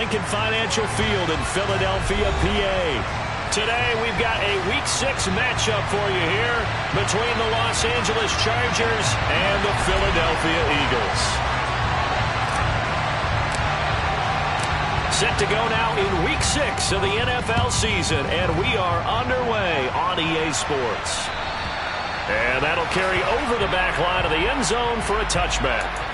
Lincoln Financial Field in Philadelphia, PA. Today, we've got a Week 6 matchup for you here between the Los Angeles Chargers and the Philadelphia Eagles. Set to go now in Week 6 of the NFL season, and we are underway on EA Sports. And that'll carry over the back line of the end zone for a touchback.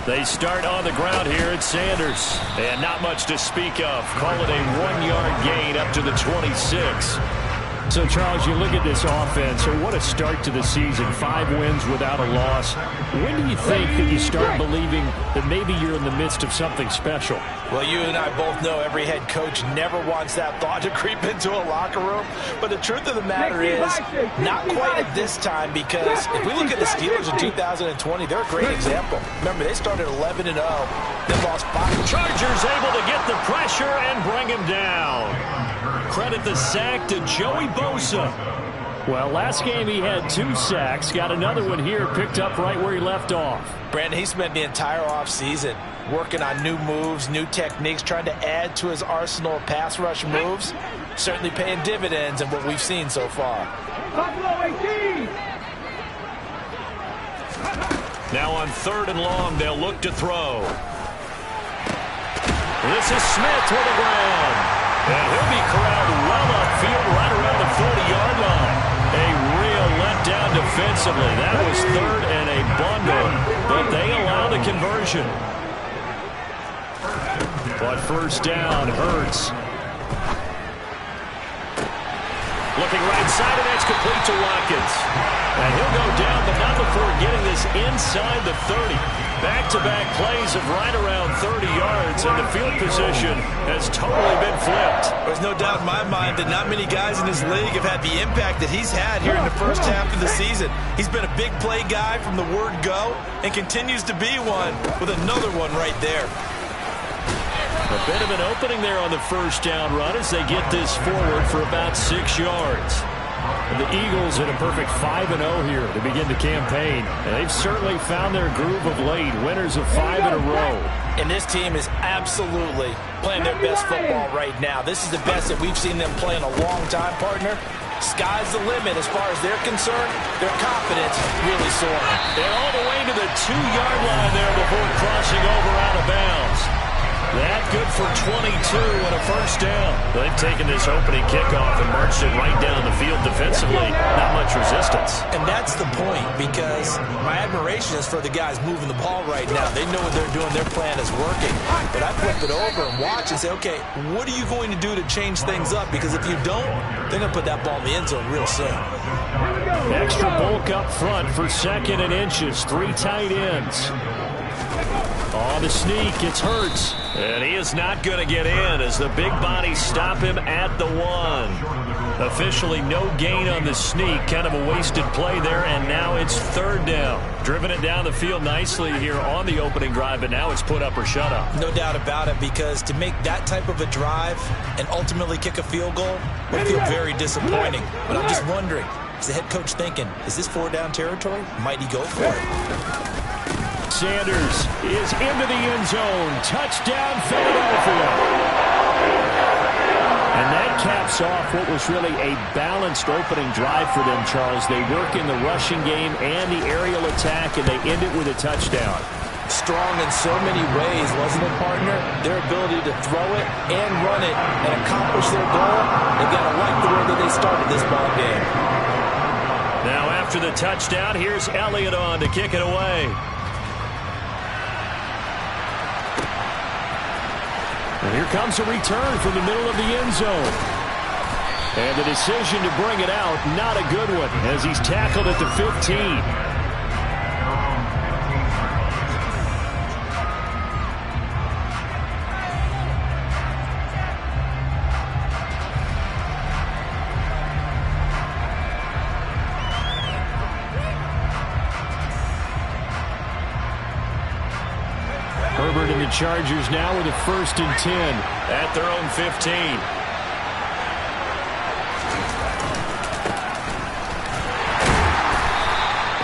They start on the ground here at Sanders. And not much to speak of. Call it a 1-yard gain up to the 26. So, Charles, you look at this offense, so what a start to the season. 5 wins without a loss. When do you think that you start believing that maybe you're in the midst of something special? Well, you and I both know every head coach never wants that thought to creep into a locker room. But the truth of the matter is, not quite at this time, because if we look at the Steelers in 2020, they're a great example. Remember, they started 11-0, then lost 5. Chargers able to get the pressure and bring him down. Credit the sack to Joey Bosa. Well, last game he had 2 sacks. Got another one here, picked up right where he left off. Brandon, he spent the entire offseason working on new moves, new techniques, trying to add to his arsenal of pass rush moves. Certainly paying dividends in what we've seen so far. Now on 3rd and long, they'll look to throw. This is Smith to the ground. And he'll be corralled well upfield right around the 40-yard line. A real letdown defensively. That was 3rd and a bundle, but they allow the conversion. But first down, Hurts. Looking right side, and that's complete to Watkins. And he'll go down, but not before getting this inside the 30. Back-to-back plays of right around 30 yards, and the field position has totally been flipped. There's no doubt in my mind that not many guys in this league have had the impact that he's had here in the first half of the season. He's been a big play guy from the word go and continues to be one with another one right there. A bit of an opening there on the first down run as they get this forward for about 6 yards. And the Eagles in a perfect 5-0 here to begin the campaign. And they've certainly found their groove of late, winners of 5 in a row. And this team is absolutely playing their best football right now. This is the best that we've seen them play in a long time, partner. Sky's the limit as far as they're concerned. Their confidence really soaring. And all the way to the 2-yard line there before crossing over out of bounds. That good for 22 and a first down. They've taken this opening kickoff and marched it right down the field defensively. Not much resistance. And that's the point, because my admiration is for the guys moving the ball right now. They know what they're doing. Their plan is working. But I flip it over and watch and say, okay, what are you going to do to change things up? Because if you don't, they're going to put that ball in the end zone real soon. Extra bulk up front for 2nd and inches. 3 tight ends. Oh, the sneak. It's Hurts. And he is not going to get in as the big bodies stop him at the 1. Officially no gain on the sneak. Kind of a wasted play there, and now it's 3rd down. Driven it down the field nicely here on the opening drive, but now it's put up or shut up. No doubt about it, because to make that type of a drive and ultimately kick a field goal would feel very disappointing. But I'm just wondering, is the head coach thinking, is this 4-down territory? Might he go for it? Sanders is into the end zone. Touchdown, Philadelphia. And that caps off what was really a balanced opening drive for them, Charles. They work in the rushing game and the aerial attack, and they end it with a touchdown. Strong in so many ways, wasn't it, partner? Their ability to throw it and run it and accomplish their goal, they've got to like the way that they started this ball game. Now after the touchdown, here's Elliott on to kick it away. And here comes a return from the middle of the end zone. And the decision to bring it out, not a good one, as he's tackled at the 15. Herbert and the Chargers now with a 1st and 10. At their own 15.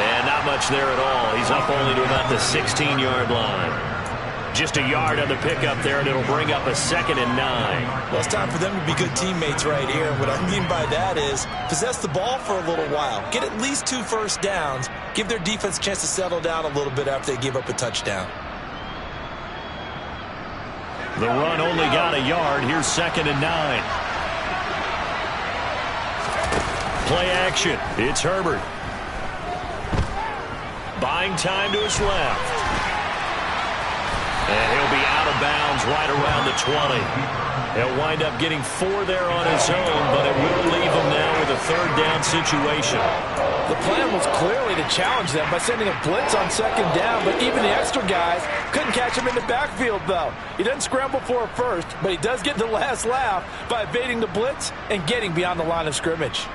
And not much there at all. He's up only to about the 16-yard line. Just a yard on the pickup there, and it'll bring up a 2nd and 9. Well, it's time for them to be good teammates right here. And what I mean by that is possess the ball for a little while. Get at least 2 first downs. Give their defense a chance to settle down a little bit after they give up a touchdown. The run only got a yard. Here's 2nd and 9. Play action. It's Herbert. Buying time to his left. And he'll be out of bounds right around the 20. He'll wind up getting 4 there on his own, but it will leave him now with a 3rd down situation. The plan was clearly to challenge them by sending a blitz on 2nd down, but even the extra guys couldn't catch him in the backfield, though. He doesn't scramble for a first, but he does get the last laugh by evading the blitz and getting beyond the line of scrimmage.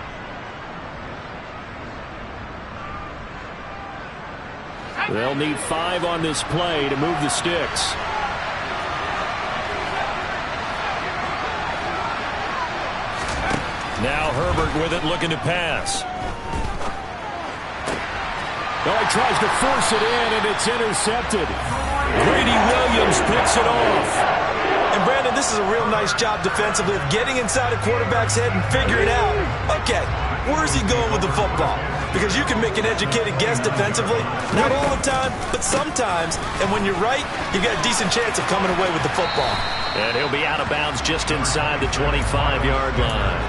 They'll need 5 on this play to move the sticks. Now Herbert with it, looking to pass. Oh, he tries to force it in, and it's intercepted. Greedy Williams picks it off. And Brandon, this is a real nice job defensively of getting inside a quarterback's head and figuring out, okay, where's he going with the football? Because you can make an educated guess defensively, not all the time, but sometimes. And when you're right, you've got a decent chance of coming away with the football. And he'll be out of bounds just inside the 25-yard line.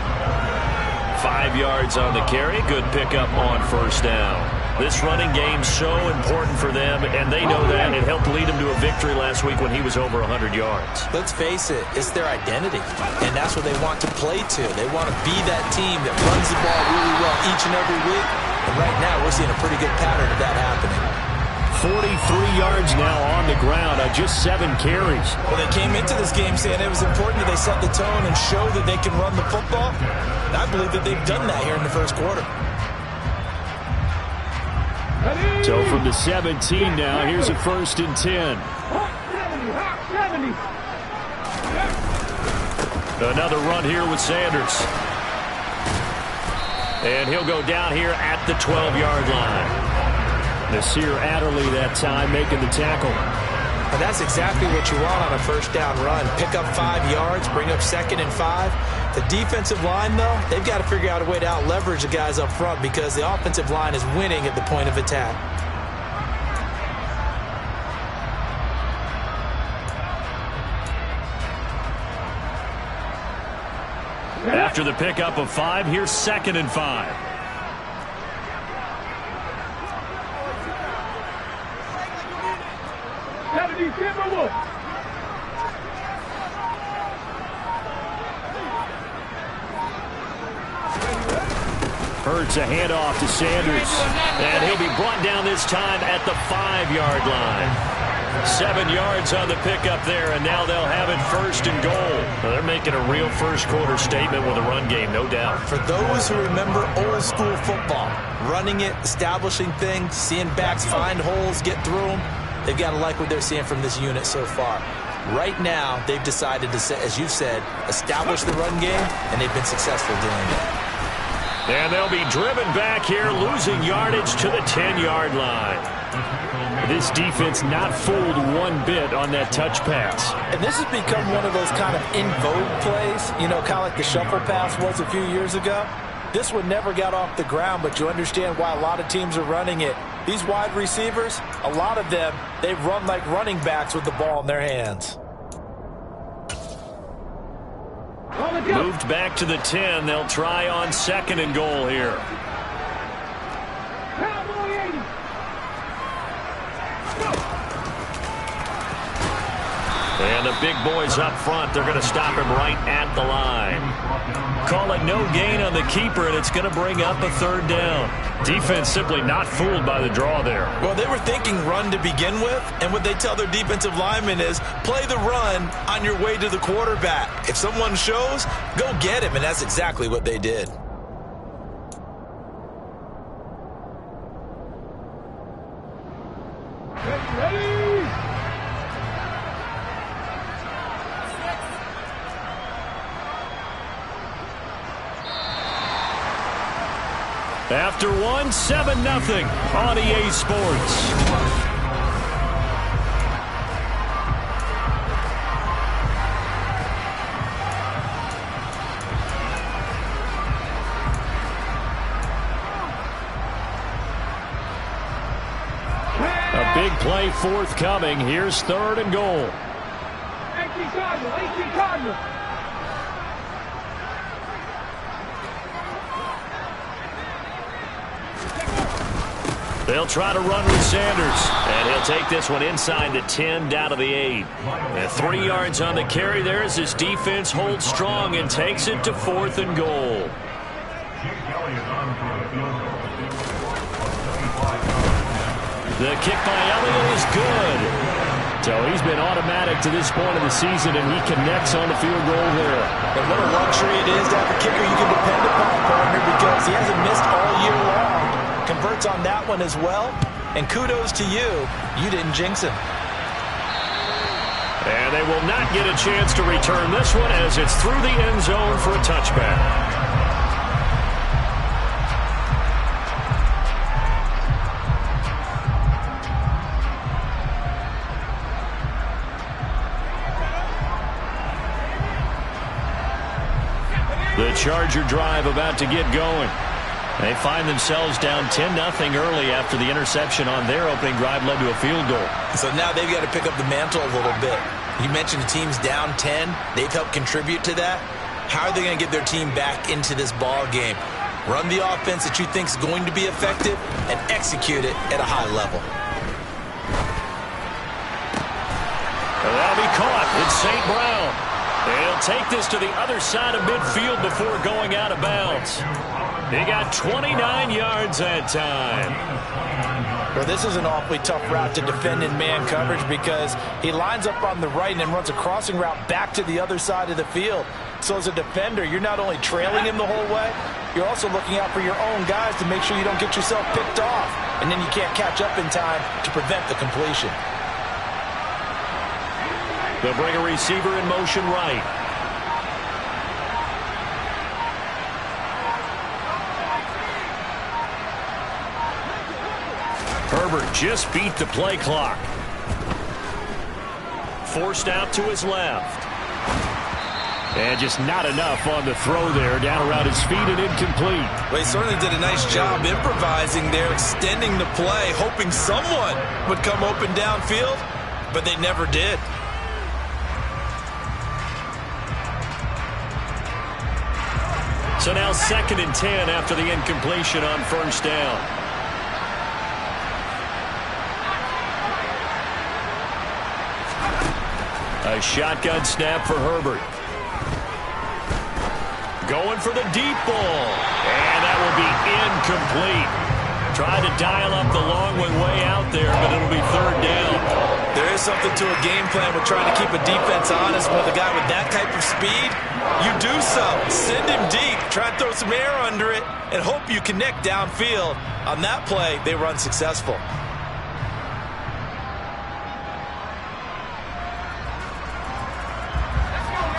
5 yards on the carry. Good pickup on 1st down. This running game's so important for them, and they know that. It helped lead them to a victory last week when he was over 100 yards. Let's face it, it's their identity, and that's what they want to play to. They want to be that team that runs the ball really well each and every week, and right now we're seeing a pretty good pattern of that happening. 43 yards now on the ground on just 7 carries. Well, they came into this game saying it was important that they set the tone and show that they can run the football. And I believe that they've done that here in the 1st quarter. So from the 17 now, here's a 1st and 10. Another run here with Sanders. And he'll go down here at the 12-yard line. Nasir Adderley that time making the tackle. And that's exactly what you want on a 1st down run. Pick up 5 yards, bring up 2nd and 5. The defensive line, though, they've got to figure out a way to out-leverage the guys up front because the offensive line is winning at the point of attack. After the pickup of 5, here's 2nd and 5. Hurts a handoff to Sanders. And he'll be brought down this time at the 5-yard line. 7 yards on the pickup there, and now they'll have it 1st and goal. Well, they're making a real 1st quarter statement with a run game, no doubt. For those who remember old school football, running it, establishing things, seeing backs find holes, get through them, they've got to like what they're seeing from this unit so far. Right now, they've decided to, as you've said, establish the run game, and they've been successful doing it. And they'll be driven back here, losing yardage to the 10-yard line. This defense not fooled one bit on that touch pass. And this has become one of those kind of in vogue plays, you know, kind of like the shuffle pass was a few years ago. This one never got off the ground, but you understand why a lot of teams are running it. These wide receivers, a lot of them, they run like running backs with the ball in their hands. Moved back to the 10. They'll try on 2nd and goal here. And the big boys up front, they're going to stop him right at the line. Call it no gain on the keeper, and it's going to bring up a 3rd down. Defense simply not fooled by the draw there. Well, they were thinking run to begin with, and what they tell their defensive linemen is play the run on your way to the quarterback. If someone shows, go get him, and that's exactly what they did. After one, 7-0 on EA Sports. A big play forthcoming. Here's 3rd and goal. 18 Cardinal. They'll try to run with Sanders, and he'll take this one inside the 10, down to the 8. And 3 yards on the carry there as his defense holds strong and takes it to 4th and goal. The kick by Elliott is good. So he's been automatic to this point of the season, and he connects on the field goal there. And what a luxury it is to have a kicker you can depend upon, partner, because he hasn't missed all year long. Converts on that one as well. And kudos to you. You didn't jinx him. And they will not get a chance to return this one as it's through the end zone for a touchback. The Charger drive about to get going. They find themselves down 10-0 early after the interception on their opening drive led to a field goal. So now they've got to pick up the mantle a little bit. You mentioned the team's down 10. They've helped contribute to that. How are they going to get their team back into this ball game? Run the offense that you think is going to be effective and execute it at a high level. That'll be caught. It's St. Brown. He'll take this to the other side of midfield before going out of bounds. He got 29 yards that time. Well, this is an awfully tough route to defend in man coverage because he lines up on the right and then runs a crossing route back to the other side of the field. So as a defender, you're not only trailing him the whole way, you're also looking out for your own guys to make sure you don't get yourself picked off. And then you can't catch up in time to prevent the completion. They'll bring a receiver in motion right. Herbert just beat the play clock. Forced out to his left. And just not enough on the throw there. Down around his feet and incomplete. Well, he certainly did a nice job improvising there, extending the play, hoping someone would come open downfield, but they never did. So now 2nd and 10 after the incompletion on first down. A shotgun snap for Herbert. Going for the deep ball. And that will be incomplete. Tried to dial up the long one way out there, but it'll be 3rd down. There is something to a game plan with trying to keep a defense honest with a guy with that type of speed. You do so. Send him deep. Try to throw some air under it and hope you connect downfield. On that play, they run successful.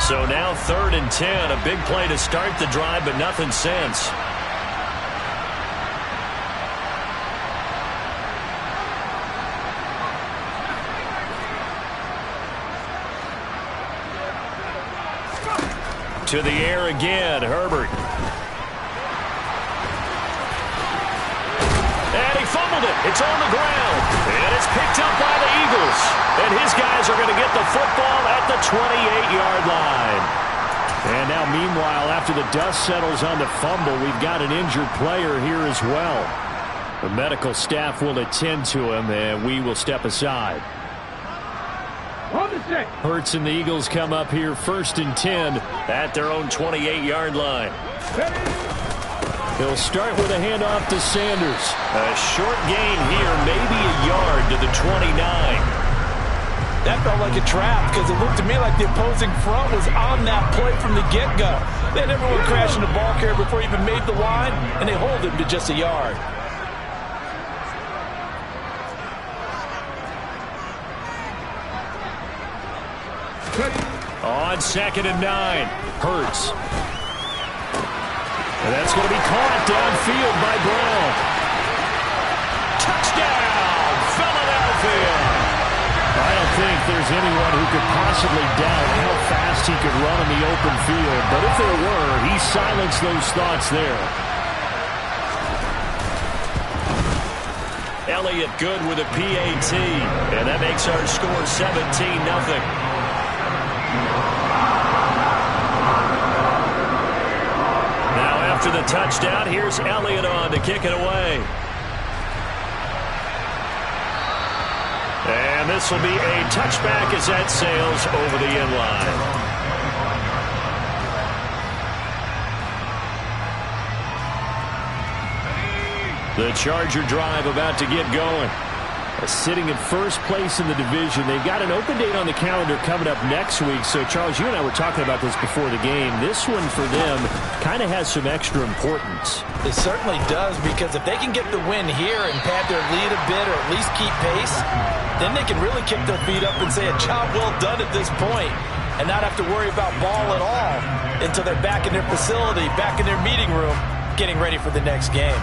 So now 3rd and 10. A big play to start the drive, but nothing since. To the air again, Herbert. And he fumbled it. It's on the ground. And it's picked up by the Eagles. And his guys are going to get the football at the 28-yard line. And now, meanwhile, after the dust settles on the fumble, we've got an injured player here as well. The medical staff will attend to him, and we will step aside. Hurts and the Eagles come up here 1st and 10 at their own 28-yard line. They'll start with a handoff to Sanders. A short gain here, maybe a yard to the 29. That felt like a trap because it looked to me like the opposing front was on that play from the get-go. They had everyone crashing the ball carrier before he even made the line, and they hold him to just a yard. On 2nd and 9, Hurts. And that's going to be caught downfield by Brown. Touchdown, Philadelphia! I don't think there's anyone who could possibly doubt how fast he could run on the open field. But if there were, he silenced those thoughts there. Elliott good with a PAT. And that makes our score 17-0. After the touchdown, here's Elliott on to kick it away. And this will be a touchback as that sails over the end line. The Charger drive about to get going. Sitting in first place in the division. They've got an open date on the calendar coming up next week. So, Charles, you and I were talking about this before the game. This one for them kind of has some extra importance. It certainly does, because if they can get the win here and pad their lead a bit or at least keep pace, then they can really kick their feet up and say a job well done at this point and not have to worry about ball at all until they're back in their facility, back in their meeting room, getting ready for the next game.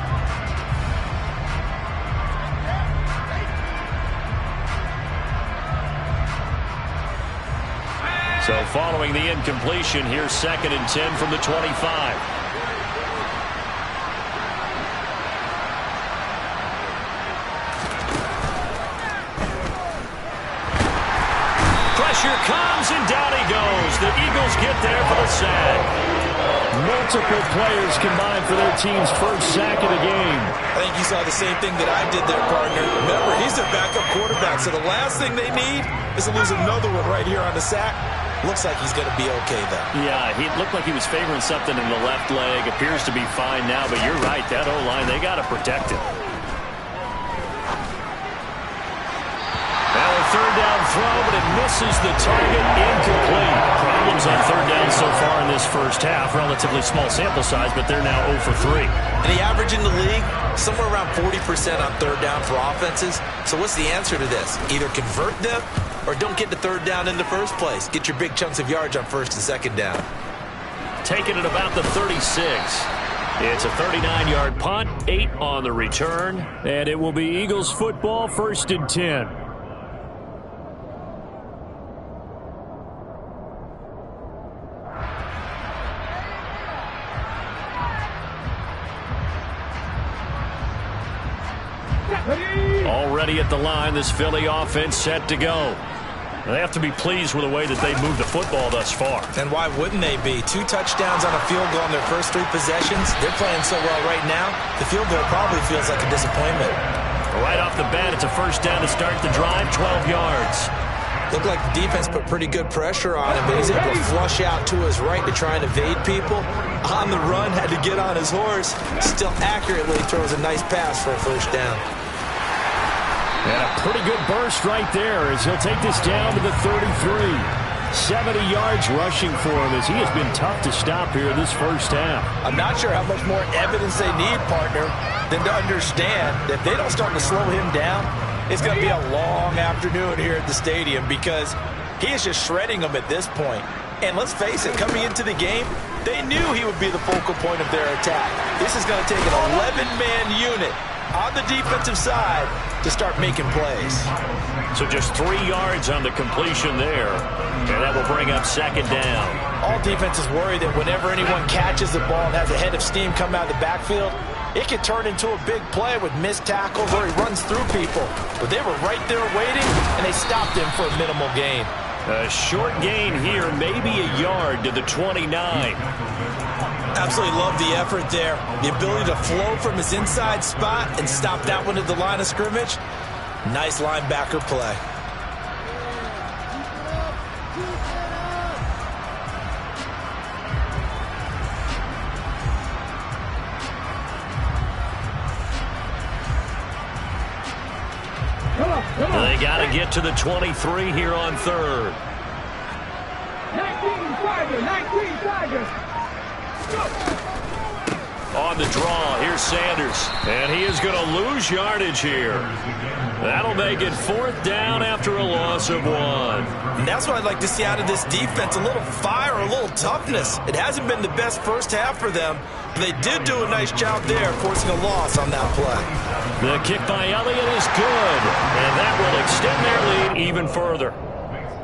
So following the incompletion, here's 2nd and 10 from the 25. Pressure comes, and down he goes. The Eagles get there for the sack. Multiple players combined for their team's first sack of the game. I think you saw the same thing that I did there, partner. Remember, he's their backup quarterback, so the last thing they need is to lose another one right here on the sack. Looks like he's going to be okay, though. Yeah, he looked like he was favoring something in the left leg. Appears to be fine now, but you're right. That O-line, they got to protect him. Now a third down throw, but it misses the target. Incomplete. Problems on third down so far in this first half. Relatively small sample size, but they're now 0 for 3. And the average in the league, somewhere around 40% on third down for offenses. So what's the answer to this? Either convert them or don't get the third down in the first place. Get your big chunks of yards on first and second down. Taking it about the 36. It's a 39-yard punt, 8 on the return. And it will be Eagles football, 1st and 10. Already at the line, this Philly offense set to go. They have to be pleased with the way that they've moved the football thus far. And why wouldn't they be? 2 touchdowns on a field goal in their first 3 possessions. They're playing so well right now, the field goal probably feels like a disappointment. Right off the bat, it's a first down to start the drive, 12 yards. Looked like the defense put pretty good pressure on him, but he's able to flush out to his right to try and evade people. On the run, had to get on his horse. Still accurately throws a nice pass for a first down. And a pretty good burst right there as he'll take this down to the 33. 70 yards rushing for him as he has been tough to stop here in this first half. I'm not sure how much more evidence they need, partner, than to understand that if they don't start to slow him down, it's going to be a long afternoon here at the stadium because he is just shredding them at this point. And let's face it, coming into the game, they knew he would be the focal point of their attack. This is going to take an 11-man unit on the defensive side to start making plays. So just 3 yards on the completion there, and that will bring up second down. All defenses worry that whenever anyone catches the ball and has a head of steam come out of the backfield, it can turn into a big play with missed tackles where he runs through people. But they were right there waiting, and they stopped him for a minimal gain. A short gain here, maybe a yard to the 29. Absolutely love the effort there. The ability to flow from his inside spot and stop that one at the line of scrimmage. Nice linebacker play. They got to get to the 23 here on third. 19 Tigers, 19 Tigers. On the draw, here's Sanders. And he is going to lose yardage here. That'll make it 4th down after a loss of 1. And that's what I'd like to see out of this defense, a little fire, a little toughness. It hasn't been the best first half for them, but they did do a nice job there, forcing a loss on that play. The kick by Elliott is good, and that will extend their lead even further.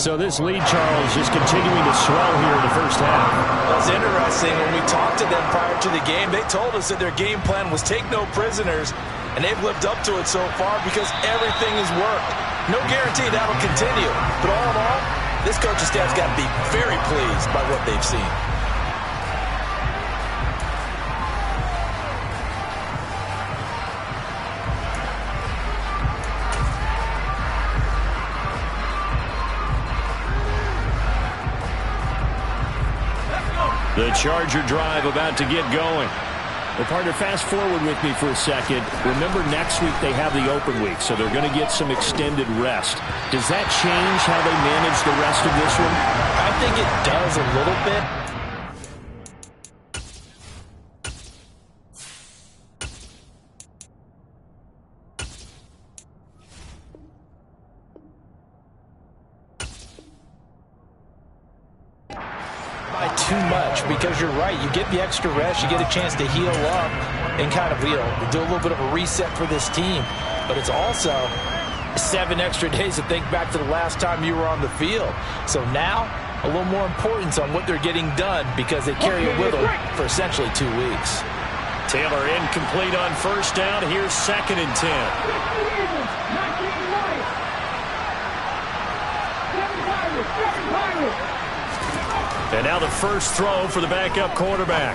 So this lead, Charles, is continuing to swell here in the first half. Well, it's interesting. When we talked to them prior to the game, they told us that their game plan was take no prisoners, and they've lived up to it so far because everything has worked. No guarantee that'll continue. But all in all, this coaching staff's got to be very pleased by what they've seen. The Charger drive about to get going. Well, partner, fast forward with me for a second. Remember, next week they have the open week, so they're going to get some extended rest. Does that change how they manage the rest of this one? I think it does a little bit. Too much, because you're right, you get the extra rest, you get a chance to heal up and kind of, do a little bit of a reset for this team. But it's also 7 extra days to think back to the last time you were on the field. So now a little more importance on what they're getting done, because they carry it with them for essentially 2 weeks. Taylor incomplete on first down. Here's 2nd and 10. And now the first throw for the backup quarterback.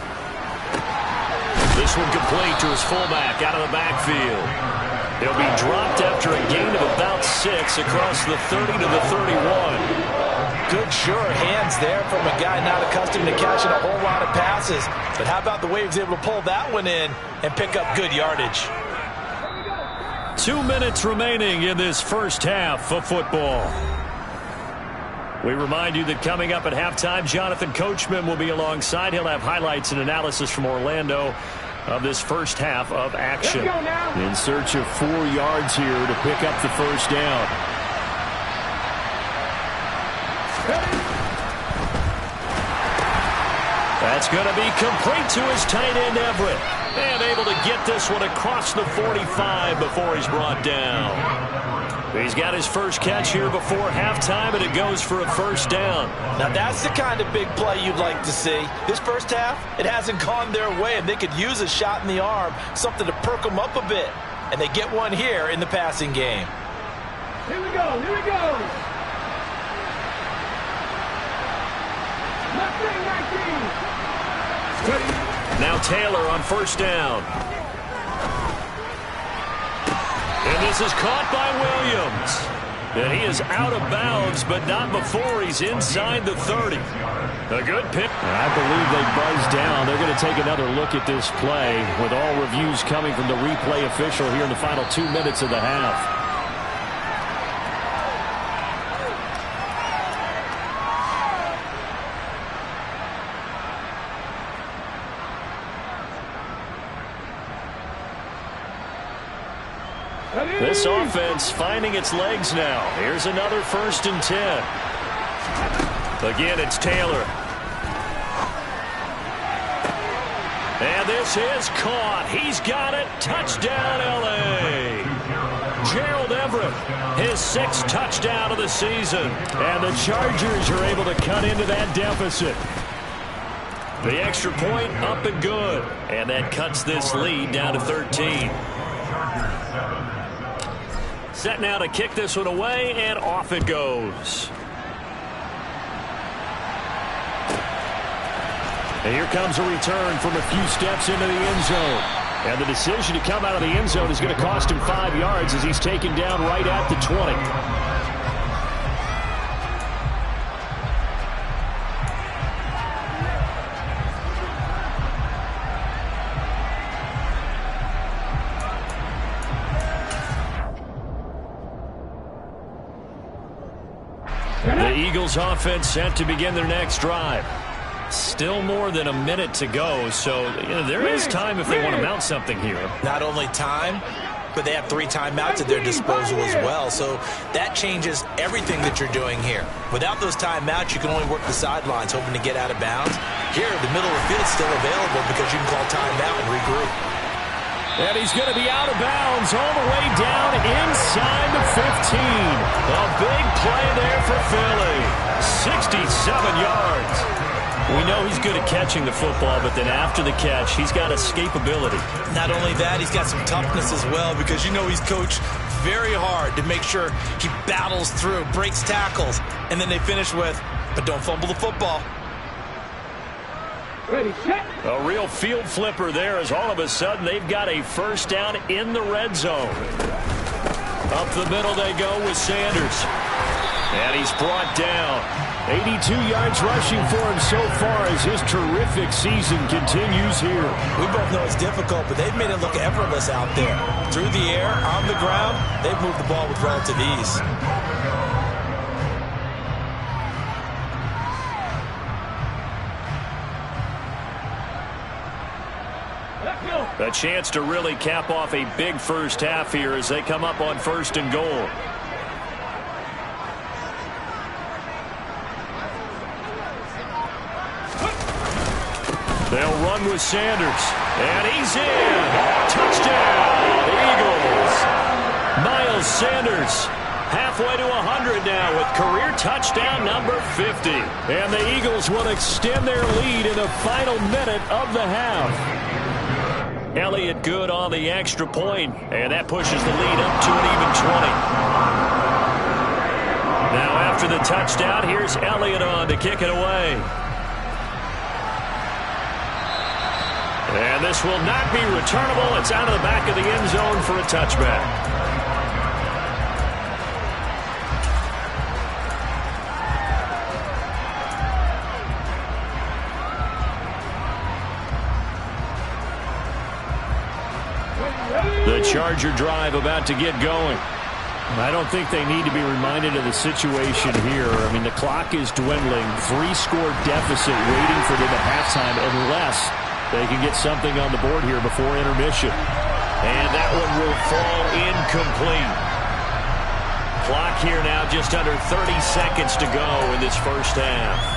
This one complete to his fullback out of the backfield. He'll be dropped after a gain of about 6 across the 30 to the 31. Good, sure hands there from a guy not accustomed to catching a whole lot of passes. But how about the way he was able to pull that one in and pick up good yardage? 2 minutes remaining in this first half of football. We remind you that coming up at halftime, Jonathan Coachman will be alongside. He'll have highlights and analysis from Orlando of this first half of action. In search of 4 yards here to pick up the first down. That's going to be complete to his tight end, Everett. And able to get this one across the 45 before he's brought down. He's got his first catch here before halftime, and it goes for a first down. Now, that's the kind of big play you'd like to see. This first half, it hasn't gone their way, and they could use a shot in the arm, something to perk them up a bit. And they get one here in the passing game. Here we go, here we go. Left wing 19. Now Taylor on first down. And this is caught by Williams. And he is out of bounds, but not before he's inside the 30. A good pick. I believe they buzzed down. They're going to take another look at this play, with all reviews coming from the replay official here in the final 2 minutes of the half. This offense finding its legs now. Here's another 1st and 10. Again, it's Taylor. And this is caught. He's got it. Touchdown, L.A. Gerald Everett, his 6th touchdown of the season. And the Chargers are able to cut into that deficit. The extra point up and good. And that cuts this lead down to 13. Set now to kick this one away, and off it goes. And here comes a return from a few steps into the end zone. And the decision to come out of the end zone is going to cost him 5 yards as he's taken down right at the 20. The Eagles offense set to begin their next drive. Still more than a minute to go, so there is time if they want to mount something here. Not only time, but they have 3 timeouts at their disposal as well. So that changes everything that you're doing here. Without those timeouts, you can only work the sidelines, hoping to get out of bounds. Here, the middle of the field is still available because you can call timeout and regroup. And he's going to be out of bounds all the way down inside the 15. A big play there for Philly. 67 yards. We know he's good at catching the football, but then after the catch, he's got escapability. Not only that, he's got some toughness as well because you know he's coached very hard to make sure he battles through, breaks tackles, and then they finish with, but don't fumble the football. Ready, set. A real field flipper there as all of a sudden they've got a first down in the red zone. Up the middle they go with Sanders. And he's brought down. 82 yards rushing for him so far as his terrific season continues here. We both know it's difficult, but they've made it look effortless out there. Through the air, on the ground, they've moved the ball with relative ease. A chance to really cap off a big first half here as they come up on 1st and goal. They'll run with Sanders. And he's in. Touchdown, Eagles. Miles Sanders halfway to 100 now with career touchdown number 50. And the Eagles will extend their lead in the final minute of the half. Elliott good on the extra point, and that pushes the lead up to an even 20. Now after the touchdown, here's Elliott on to kick it away. And this will not be returnable. It's out of the back of the end zone for a touchback. The Charger drive about to get going. I don't think they need to be reminded of the situation here. I mean, the clock is dwindling. 3-score deficit waiting for them at halftime unless they can get something on the board here before intermission. And that one will fall incomplete. Clock here now just under 30 seconds to go in this first half.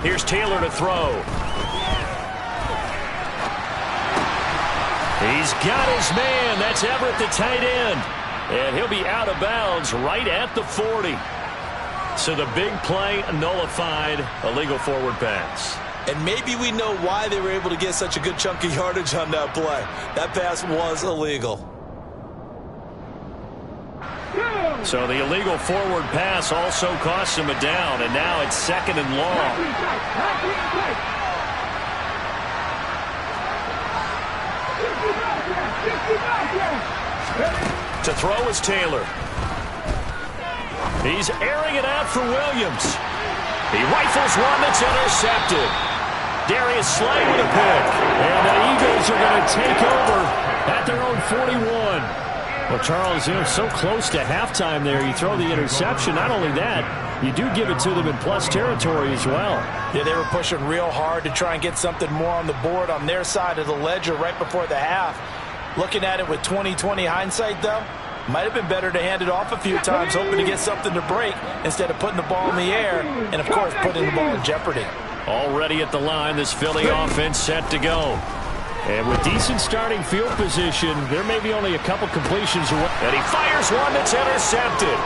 Here's Taylor to throw. He's got his man. That's Everett, the tight end. And he'll be out of bounds right at the 40. So the big play nullified, a legal forward pass. And maybe we know why they were able to get such a good chunk of yardage on that play. That pass was illegal. So the illegal forward pass also costs him a down, and now it's 2nd and long. To throw is Taylor. He's airing it out for Williams. He rifles one that's intercepted. Darius Slay with a pick. And the Eagles are going to take over at their own 41. Well, Charles, so close to halftime there. You throw the interception. Not only that, you do give it to them in plus territory as well. Yeah, they were pushing real hard to try and get something more on the board on their side of the ledger right before the half. Looking at it with 20/20 hindsight, though, might have been better to hand it off a few times, hoping to get something to break instead of putting the ball in the air and, of course, putting the ball in jeopardy. Already at the line, this Philly offense set to go. And with decent starting field position, there may be only a couple completions away. And he fires one that's intercepted.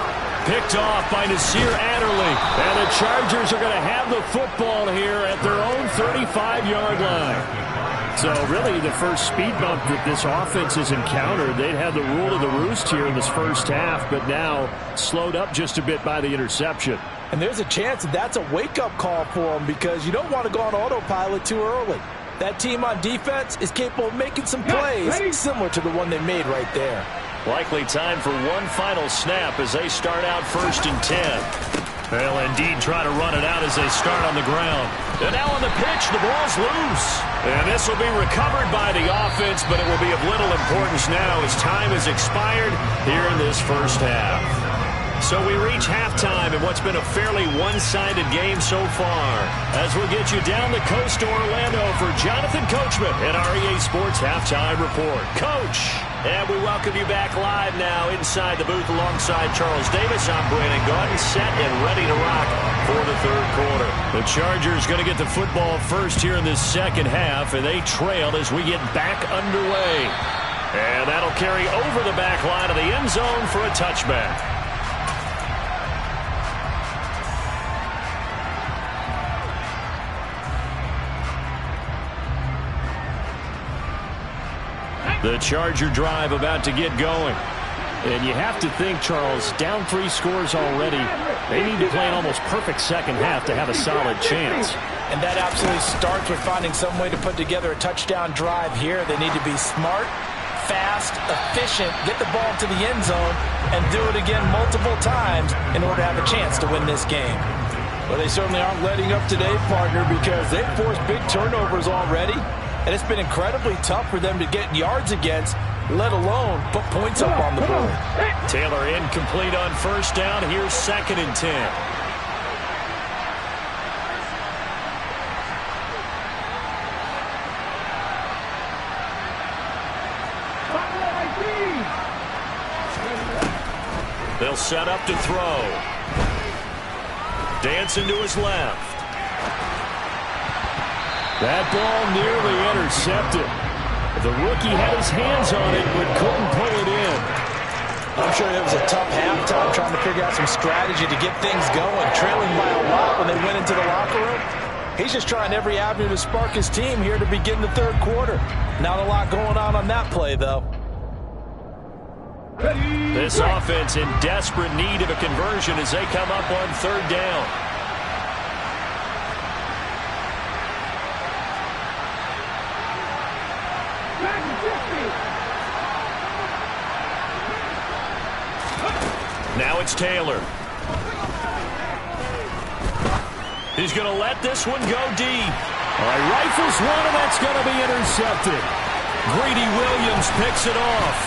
Picked off by Nasir Adderley. And the Chargers are going to have the football here at their own 35-yard line. So really the first speed bump that this offense has encountered, they'd had the rule of the roost here in this first half, but now slowed up just a bit by the interception. And there's a chance that that's a wake-up call for them, because you don't want to go on autopilot too early. That team on defense is capable of making some plays similar to the one they made right there. Likely time for one final snap as they start out 1st and 10. They'll indeed try to run it out as they start on the ground. And now on the pitch, the ball's loose. And this will be recovered by the offense, but it will be of little importance now as time has expired here in this first half. So we reach halftime in what's been a fairly one-sided game so far. As we'll get you down the coast to Orlando for Jonathan Coachman at our EA Sports Halftime Report. Coach, and we welcome you back live now inside the booth alongside Charles Davis. I'm Brandon Gaudin, set and ready to rock for the third quarter. The Chargers going to get the football first here in this second half, and they trail as we get back underway. And that'll carry over the back line of the end zone for a touchback. The Charger drive about to get going. And you have to think, Charles, down 3 scores already. They need to play an almost perfect second half to have a solid chance. And that absolutely starts with finding some way to put together a touchdown drive here. They need to be smart, fast, efficient, get the ball to the end zone, and do it again multiple times in order to have a chance to win this game. Well, they certainly aren't letting up today, partner, because they've forced big turnovers already. And it's been incredibly tough for them to get yards against, let alone put points up on the board. Taylor incomplete on first down. Here's 2nd and 10. They'll set up to throw. Dancing to his left. That ball nearly intercepted. The rookie had his hands on it but couldn't pull it in. I'm sure it was a tough halftime trying to figure out some strategy to get things going. Trailing by a lot when they went into the locker room. He's just trying every avenue to spark his team here to begin the third quarter. Not a lot going on that play, though. This offense in desperate need of a conversion as they come up on 3rd down. Now it's Taylor. He's going to let this one go deep. Rifles one, and that's going to be intercepted. Greedy Williams picks it off.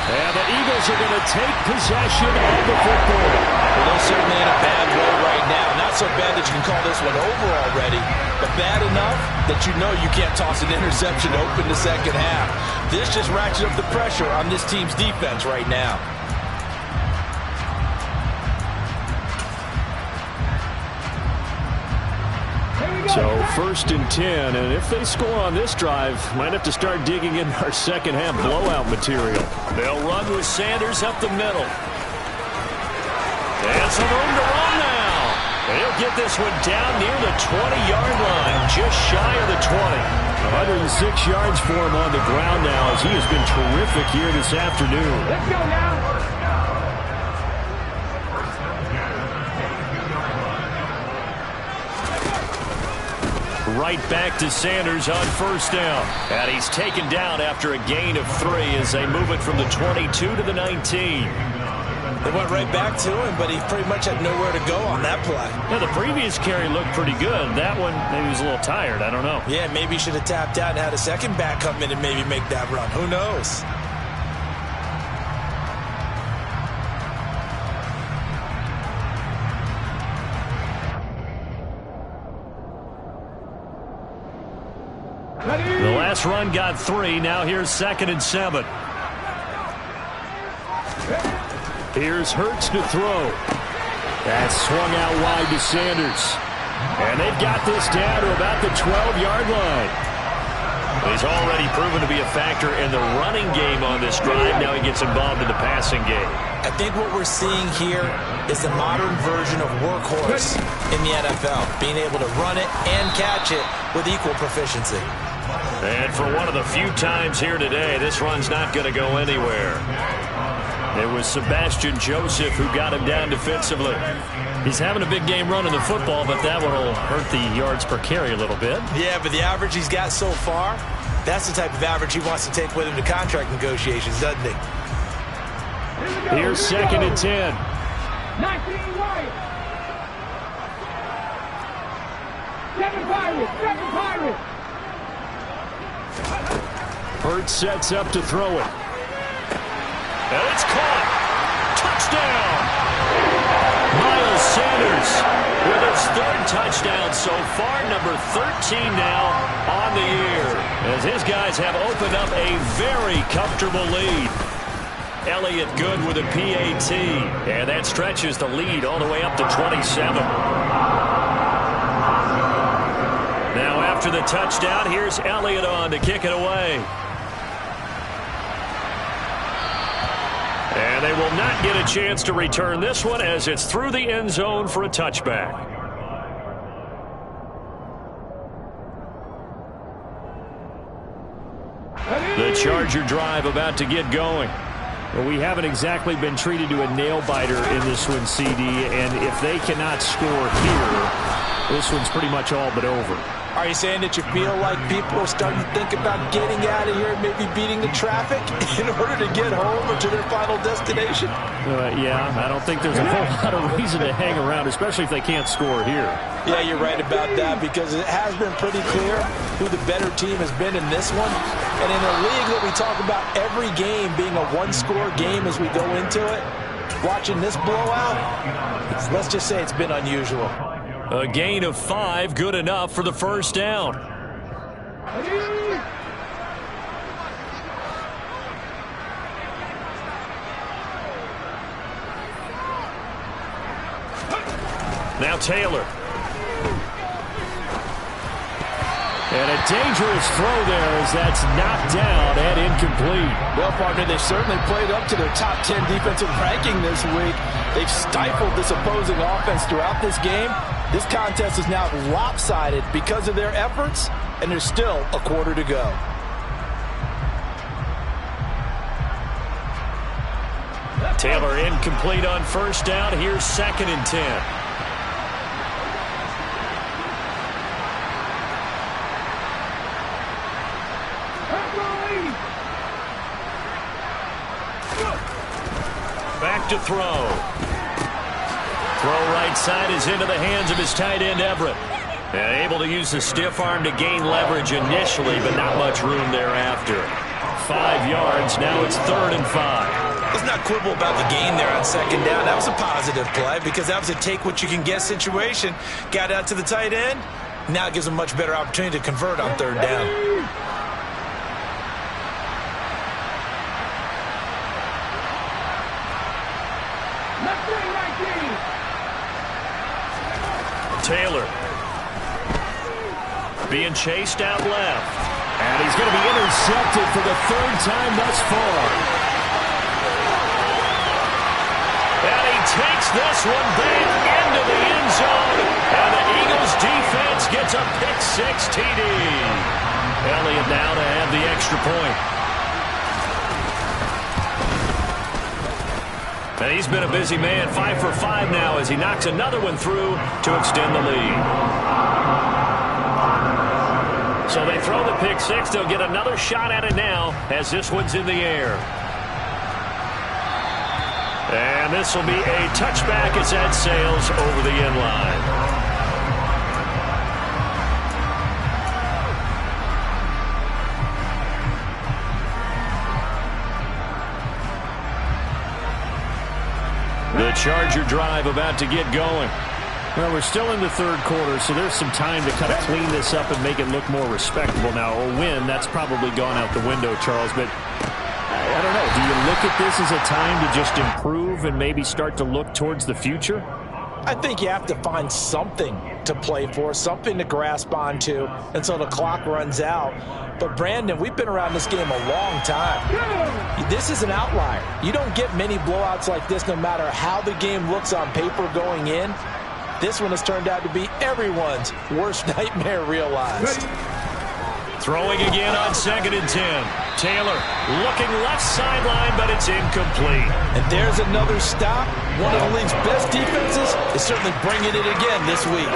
And the Eagles are going to take possession of the football. Well, they're certainly in a bad way right now. Not so bad that you can call this one over already, but bad enough that you know you can't toss an interception to open the second half. This just ratchets up the pressure on this team's defense right now. So 1st and 10, and if they score on this drive, might have to start digging in our second half blowout material. They'll run with Sanders up the middle. And some room to run now. They'll get this one down near the 20-yard line, just shy of the 20. 106 yards for him on the ground now as he has been terrific here this afternoon. Let's go now. Right back to Sanders on 1st down. And he's taken down after a gain of 3 as they move it from the 22 to the 19. They went right back to him, but he pretty much had nowhere to go on that play. Yeah, the previous carry looked pretty good. That one, maybe he was a little tired. I don't know. Yeah, maybe he should have tapped out and had a second back come in and maybe make that run. Who knows? The last run got 3. Now here's 2nd and 7. Here's Hurts to throw. That's swung out wide to Sanders. And they've got this down to about the 12-yard line. He's already proven to be a factor in the running game on this drive. Now he gets involved in the passing game. I think what we're seeing here is the modern version of workhorse in the NFL, being able to run it and catch it with equal proficiency. And for one of the few times here today, this run's not going to go anywhere. It was Sebastian Joseph who got him down defensively. He's having a big game running the football, but that one will hurt the yards per carry a little bit. Yeah, but the average he's got so far, that's the type of average he wants to take with him to contract negotiations, doesn't he? Here's 2nd and 10. 19 Wyatt. 7 Pirates. 7 Pirates. Hurts sets up to throw it. And it's caught. Touchdown. Miles Sanders with his 3rd touchdown so far, number 13 now on the year, as his guys have opened up a very comfortable lead. Elliott Good with a PAT, and that stretches the lead all the way up to 27. Now after the touchdown, here's Elliott on to kick it away. And they will not get a chance to return this one as it's through the end zone for a touchback. The Charger drive about to get going. Well, we haven't exactly been treated to a nail-biter in this one, CD, and if they cannot score here, this one's pretty much all but over. Are you saying that you feel like people are starting to think about getting out of here and maybe beating the traffic in order to get home or to their final destination? Yeah, I don't think there's a whole lot of reason to hang around, especially if they can't score here. Yeah, you're right about that, because it has been pretty clear who the better team has been in this one. And in a league that we talk about every game being a one-score game as we go into it, watching this blowout, let's just say it's been unusual. A gain of 5, good enough for the first down. Now Taylor. And a dangerous throw there as that's knocked down and incomplete. Well, partner, they certainly played up to their top 10 defensive ranking this week. They've stifled this opposing offense throughout this game. This contest is now lopsided because of their efforts, and there's still a quarter to go. Taylor incomplete on first down. Here's 2nd and 10. Back to throw. Throw right side is into the hands of his tight end, Everett. And able to use the stiff arm to gain leverage initially, but not much room thereafter. 5 yards, now it's 3rd and 5. Let's not quibble about the gain there on 2nd down. That was a positive play because that was a take-what-you-can-get situation. Got out to the tight end. Now it gives them a much better opportunity to convert on 3rd down. Taylor being chased out left. And he's going to be intercepted for the 3rd time thus far. And he takes this one back into the end zone. And the Eagles defense gets a pick-6 TD. Elliott now to have the extra point. And he's been a busy man, 5 for 5 now as he knocks another one through to extend the lead. So they throw the pick-6. They'll get another shot at it now as this one's in the air. And this will be a touchback as that sails over the end line. The Charger drive about to get going. Well, we're still in the 3rd quarter, so there's some time to kind of clean this up and make it look more respectable. Now, a win, that's probably gone out the window, Charles, but I don't know. Do you look at this as a time to just improve and maybe start to look towards the future? I think you have to find something to play for, something to grasp onto until the clock runs out. But, Brandon, we've been around this game a long time. This is an outlier. You don't get many blowouts like this no matter how the game looks on paper going in. This one has turned out to be everyone's worst nightmare realized. Throwing again on 2nd and 10. Taylor looking left sideline, but it's incomplete. And there's another stop. One of the league's best defenses is certainly bringing it again this week.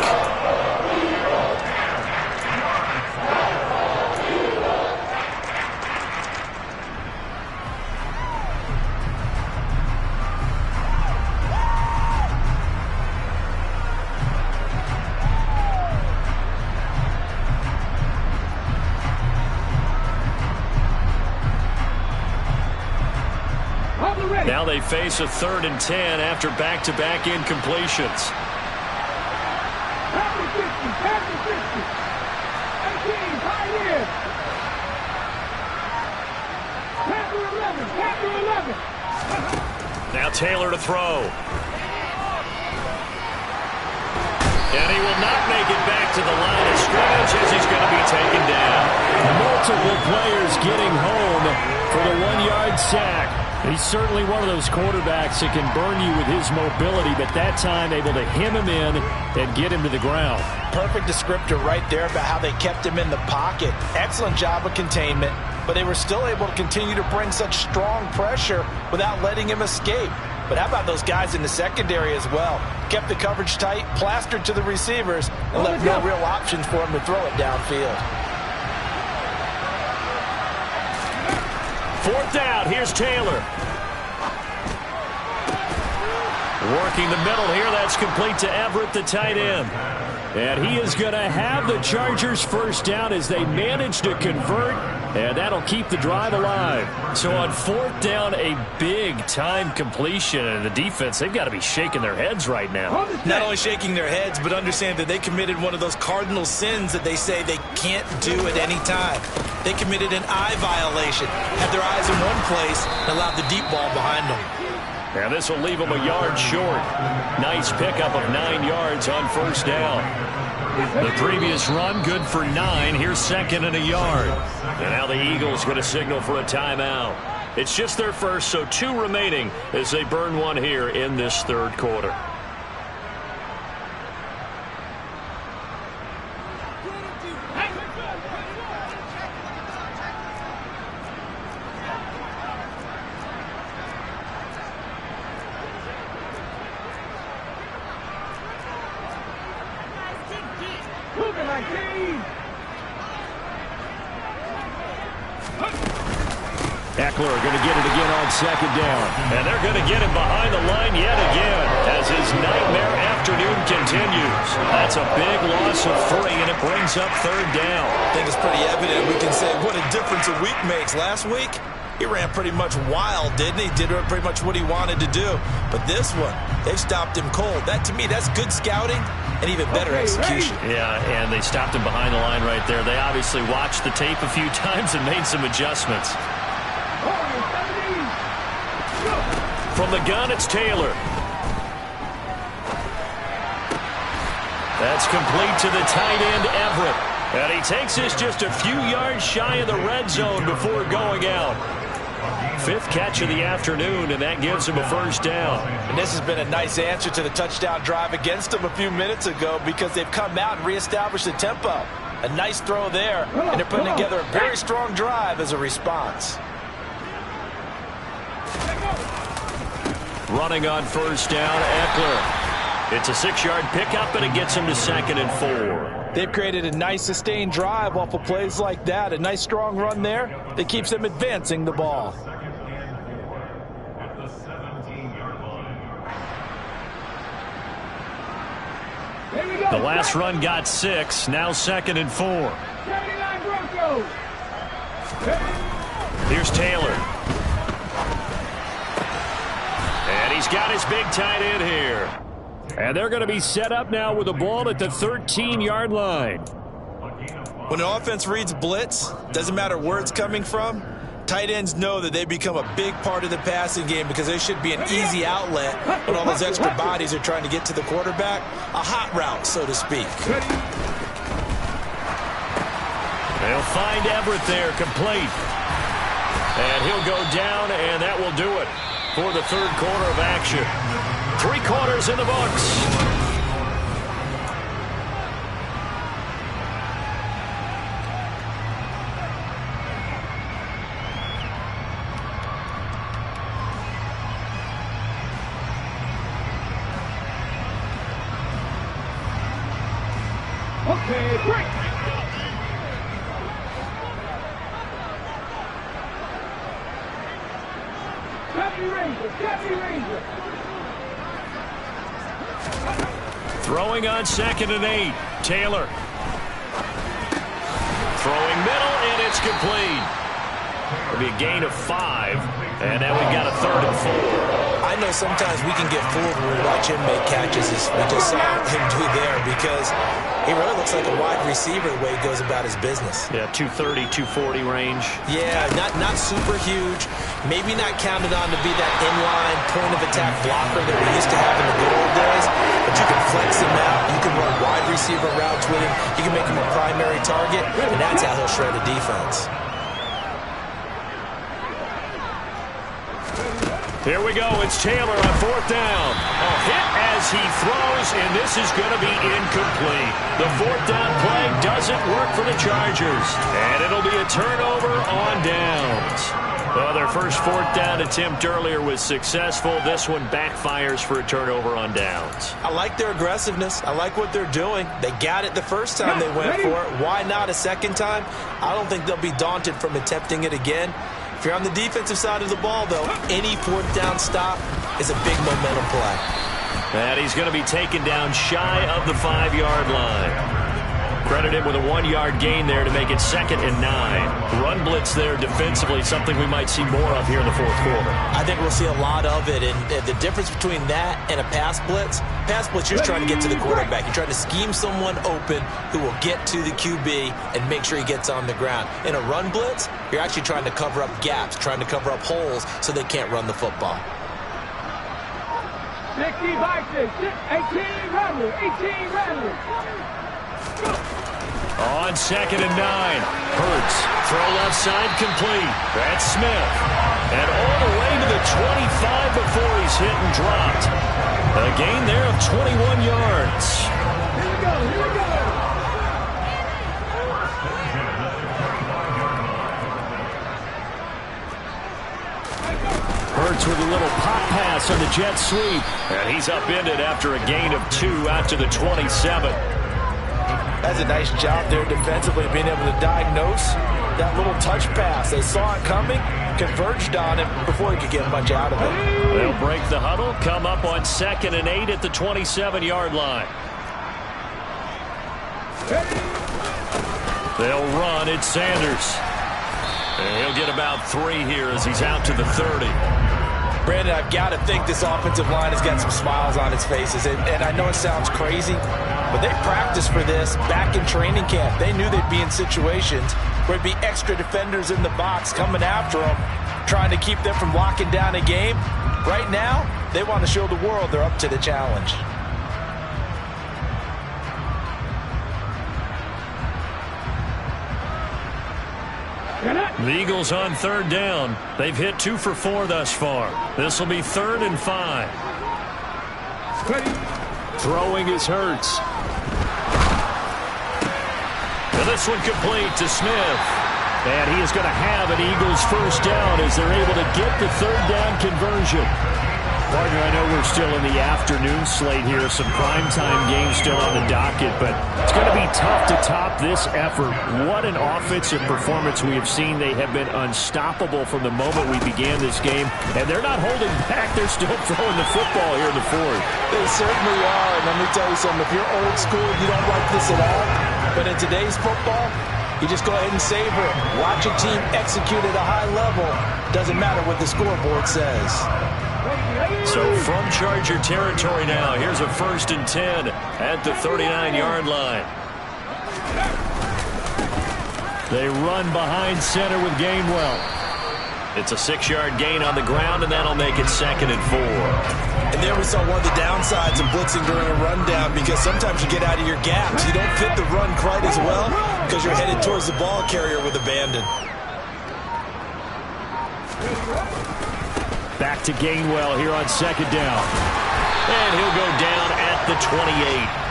Now they face a 3rd and 10 after back-to-back incompletions. Now Taylor to throw. And he will not make it back to the line of scrimmage as he's going to be taken down. Multiple players getting home for the 1-yard sack. He's certainly one of those quarterbacks that can burn you with his mobility, but that time able to hem him in and get him to the ground. Perfect descriptor right there about how they kept him in the pocket. Excellent job of containment, but they were still able to continue to bring such strong pressure without letting him escape. But how about those guys in the secondary as well? Kept the coverage tight, plastered to the receivers, and left no real options for him to throw it downfield. 4th down, here's Taylor. Working the middle here, that's complete to Everett, the tight end. And he is going to have the Chargers first down as they manage to convert, and that'll keep the drive alive. So on 4th down, a big-time completion, and the defense, they've got to be shaking their heads right now. Not only shaking their heads, but understand that they committed one of those cardinal sins that they say they can't do at any time. They committed an eye violation, had their eyes in one place, and allowed the deep ball behind them. And this will leave them a yard short. Nice pickup of 9 yards on 1st down. The previous run, good for 9. Here's 2nd and a yard. And now the Eagles going to signal for a timeout. It's just their first, so 2 remaining as they burn one here in this 3rd quarter. Eckler going to get it again on 2nd down. And they're going to get him behind the line yet again as his nightmare afternoon continues. That's a big loss of 3, and it brings up 3rd down. I think it's pretty evident. We can say what a difference a week makes. Last week, he ran pretty much wild, didn't he? Did pretty much what he wanted to do. But this one, they've stopped him cold. That, to me, that's good scouting and even better execution. Yeah, and they stopped him behind the line right there. They obviously watched the tape a few times and made some adjustments. From the gun, it's Taylor. That's complete to the tight end, Everett. And he takes this just a few yards shy of the red zone before going out. 5th catch of the afternoon, and that gives him a 1st down. And this has been a nice answer to the touchdown drive against them a few minutes ago because they've come out and reestablished the tempo. A nice throw there, and they're putting together a very strong drive as a response. Running on 1st down, Eckler. It's a 6-yard pickup, and it gets him to 2nd and 4. They've created a nice sustained drive off of plays like that. A nice strong run there that keeps them advancing the ball. The last run got 6. Now 2nd and 4. Here's Taylor. And he's got his big tight end here. And they're going to be set up now with the ball at the 13-yard line. When an offense reads blitz, doesn't matter where it's coming from, Tight ends know that they become a big part of the passing game because they should be an easy outlet when all those extra bodies are trying to get to the quarterback. A hot route, so to speak. They'll find Everett there, complete. And he'll go down, and that will do it for the third quarter of action. 3 quarters in the books. Okay, break. Deputy Ranger. Throwing on 2nd and 8. Taylor. Throwing middle, and it's complete. It'll be a gain of 5. And now we've got a 3rd and 4. I know sometimes we can get fooled when we watch him make catches, as we just saw him do there, because he really looks like a wide receiver the way he goes about his business. Yeah, 230, 240 range. Yeah, not super huge. Maybe not counted on to be that inline point-of-attack blocker that we used to have in the good old days, but you can flex him out. You can run wide receiver routes with him. You can make him a primary target, and that's how he'll shred a defense. Here we go. It's Taylor on 4th down. A hit as he throws, and this is going to be incomplete. The 4th down play doesn't work for the Chargers, and it'll be a turnover on downs. Well, their first 4th down attempt earlier was successful. This one backfires for a turnover on downs. I like their aggressiveness. I like what they're doing. They got it the first time they went for it. Why not a second time? I don't think they'll be daunted from attempting it again. If you're on the defensive side of the ball, though, any 4th down stop is a big momentum play. And he's going to be taken down shy of the 5-yard line. Credit him with a 1-yard gain there to make it 2nd and 9. Run blitz there defensively, something we might see more of here in the 4th quarter. I think we'll see a lot of it, and the difference between that and a pass blitz, you're trying to get to the quarterback. You're trying to scheme someone open who will get to the QB and make sure he gets on the ground. In a run blitz, you're actually trying to cover up gaps, trying to cover up holes so they can't run the football. 60 boxes, 18 runners. On 2nd and 9, Hurts. Throw left side complete. That's Smith. And all the way to the 25 before he's hit and dropped. A gain there of 21 yards. Here we go. Hurts with a little pop pass on the jet sweep. And he's upended after a gain of 2 out to the 27. That's a nice job there defensively, being able to diagnose that little touch pass. They saw it coming, converged on him before he could get much out of it. They'll break the huddle, come up on 2nd and 8 at the 27-yard line. They'll run. It's Sanders. And he'll get about 3 here as he's out to the 30. Brandon, I've got to think this offensive line has got some smiles on its faces. And I know it sounds crazy, but they practiced for this back in training camp. They knew they'd be in situations where there'd be extra defenders in the box coming after them, trying to keep them from locking down a game. Right now, they want to show the world they're up to the challenge. The Eagles on 3rd down. They've hit 2 for 4 thus far. This will be 3rd and 5. Throwing is Hurts. And this one complete to Smith. And he is going to have an Eagles first down as they're able to get the 3rd down conversion. Partner, I know we're still in the afternoon slate here. Some primetime games still on the docket, but it's going to be tough to top this effort. What an offensive performance we have seen. They have been unstoppable from the moment we began this game, and they're not holding back. They're still throwing the football here in the 4th. They certainly are, and let me tell you something. If you're old school, you don't like this at all. But in today's football, you just go ahead and savor it. Watch a team execute at a high level. Doesn't matter what the scoreboard says. So from Charger territory now, here's a 1st and 10 at the 39-yard line. They run behind center with Gainwell. It's a 6-yard gain on the ground, and that'll make it 2nd and 4. And there we saw one of the downsides of blitzing during a rundown, because sometimes you get out of your gaps. You don't fit the run quite as well because you're headed towards the ball carrier with abandon. Back to Gainwell here on 2nd down. And he'll go down at the 28.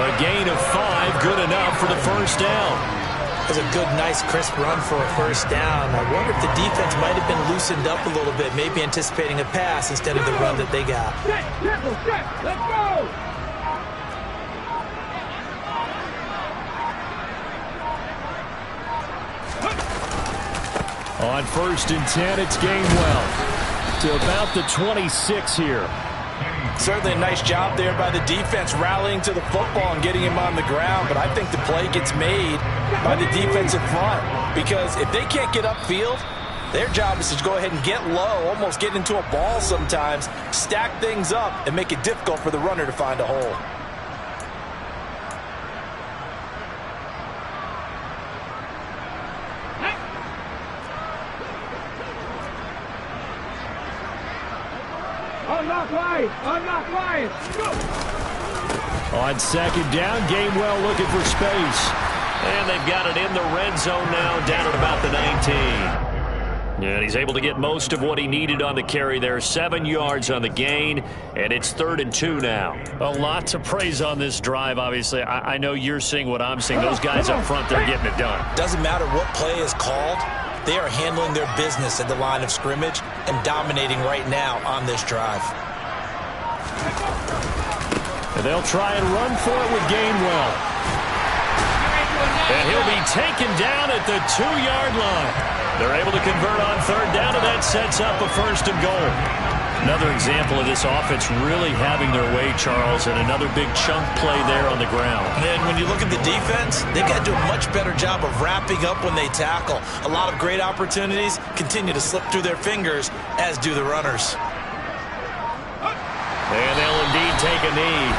A gain of 5, good enough for the first down. It was a good, nice, crisp run for a first down. I wonder if the defense might have been loosened up a little bit, maybe anticipating a pass instead of the run that they got. Let's go! On 1st and 10, it's Gainwell to about the 26 here. Certainly a nice job there by the defense rallying to the football and getting him on the ground, but I think the play gets made by the defensive front, because if they can't get upfield, their job is to go ahead and get low, almost get into a ball sometimes, stack things up, and make it difficult for the runner to find a hole. Unlock Lions! Go! On 2nd down, Gainwell looking for space. And they've got it in the red zone now, down at about the 19. And he's able to get most of what he needed on the carry there. 7 yards on the gain, and it's 3rd and 2 now. A lot to praise on this drive, obviously. I know you're seeing what I'm seeing. Those guys up front, they're getting it done. Doesn't matter what play is called. They are handling their business at the line of scrimmage and dominating right now on this drive. And they'll try and run for it with Gainwell. And he'll be taken down at the 2-yard line. They're able to convert on 3rd down, and that sets up a 1st and goal. Another example of this offense really having their way, Charles, and another big chunk play there on the ground. And when you look at the defense, they've got to do a much better job of wrapping up when they tackle. A lot of great opportunities continue to slip through their fingers, as do the runners. And they'll indeed take a knee.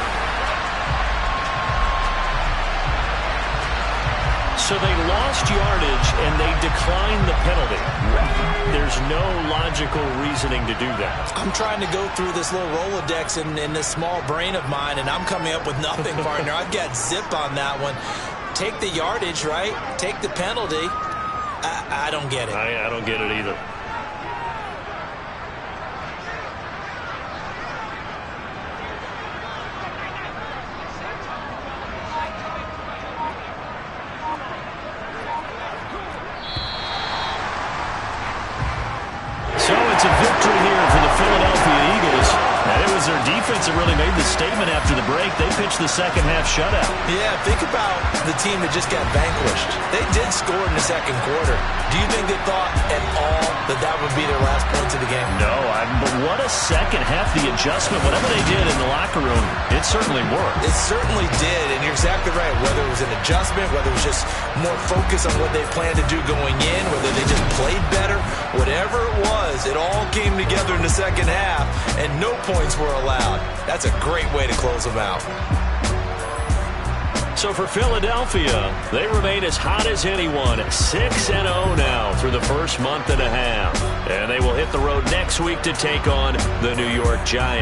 So they lost yardage, and they declined the penalty. There's no logical reasoning to do that. I'm trying to go through this little Rolodex in this small brain of mine, and I'm coming up with nothing, partner. I've got zip on that one. Take the yardage, right? Take the penalty. I don't get it. I don't get it either. It's a victory here for the Philadelphia Eagles. And it was their defense that really made the statement after the break. They pitched the second-half shutout. Yeah, think about the team that just got vanquished. They did score in the 2nd quarter. Do you think they thought at all that that would be their last points of the game? No, but what a second half. The adjustment, whatever they did in the locker room, it certainly worked. It certainly did, and you're exactly right. Whether it was an adjustment, whether it was just more focus on what they planned to do going in, whether they just played better, whatever it was, it all came together in the second half, and no points were allowed. That's a great way to close them out. So for Philadelphia, they remain as hot as anyone, 6-0 now through the first month and a half. And they will hit the road next week to take on the New York Giants.